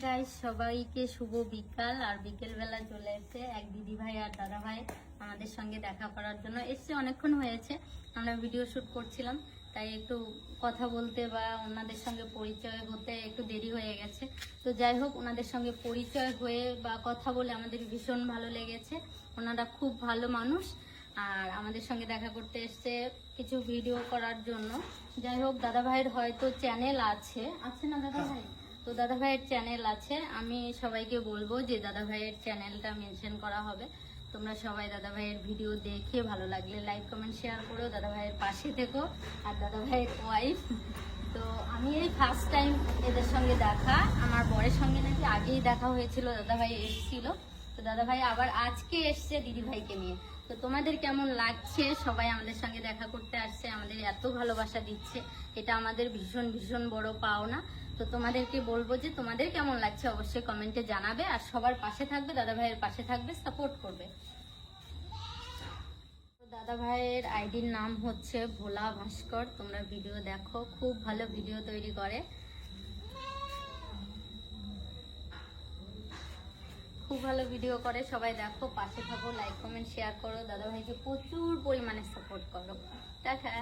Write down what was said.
Guys সবাইকে শুভ বিকাল। আর বিকেল বেলা চলে এসেছে এক দিদি ভাই আর দাদা ভাই আমাদের সঙ্গে দেখা করার জন্য এসছে। অনেকক্ষণ হয়েছে, আমরা ভিডিও শুট করছিলাম, তাই একটু কথা বলতে বা ওনাদের সঙ্গে পরিচয় হতে একটু দেরি হয়ে গেছে। তো যাই হোক, ওনাদের সঙ্গে পরিচয় হয়ে বা কথা বলে আমাদের ভীষণ ভালো লেগেছে। ওনারা খুব ভালো মানুষ আর আমাদের সঙ্গে দেখা করতে এসছে কিছু ভিডিও করার জন্য। যাই হোক, দাদা ভাইয়ের হয়তো চ্যানেল আছে না দাদা ভাই? তো দাদা ভাইয়ের চ্যানেল আছে, আমি সবাইকে বলবো যে দাদা ভাইয়ের চ্যানেলটা মেনশন করা হবে। তোমরা সবাই দাদা ভাইয়ের ভিডিও দেখে ভালো লাগলে লাইক কমেন্ট শেয়ার করো, দাদা ভাইয়ের পাশে থেকো। আর দাদা ভাইয়ের ওয়াইফ, তো আমি এই ফার্স্ট টাইম এদের সঙ্গে দেখা। আমার বরের সঙ্গে নাকি আগেই দেখা হয়েছিল, দাদা ভাই এসেছিল। তো দাদা ভাই আবার আজকে এসছে দিদি ভাইকে নিয়ে। তো তোমাদের কেমন লাগছে? সবাই আমাদের সঙ্গে দেখা করতে আসছে, আমাদের এত ভালোবাসা দিচ্ছে, এটা আমাদের ভীষণ ভীষণ বড় পাওনা। তো তোমাদেরকে বলবো যে তোমাদের কেমন লাগছে অবশ্যই কমেন্টে জানাবে। আর সবার পাশে থাকবে, দাদা ভাইয়ের পাশে থাকবে, সাপোর্ট করবে। দাদা ভাইয়ের আইডির নাম হচ্ছে ভোলা ভাস্কর। তোমরা ভিডিও দেখো, খুব ভালো ভিডিও তৈরি করে, খুব ভালো ভিডিও করে। সবাই দেখো, পাশে থাকো, লাইক কমেন্ট শেয়ার করো, দাদা ভাইকে প্রচুর পরিমাণে সাপোর্ট করো। টাটা।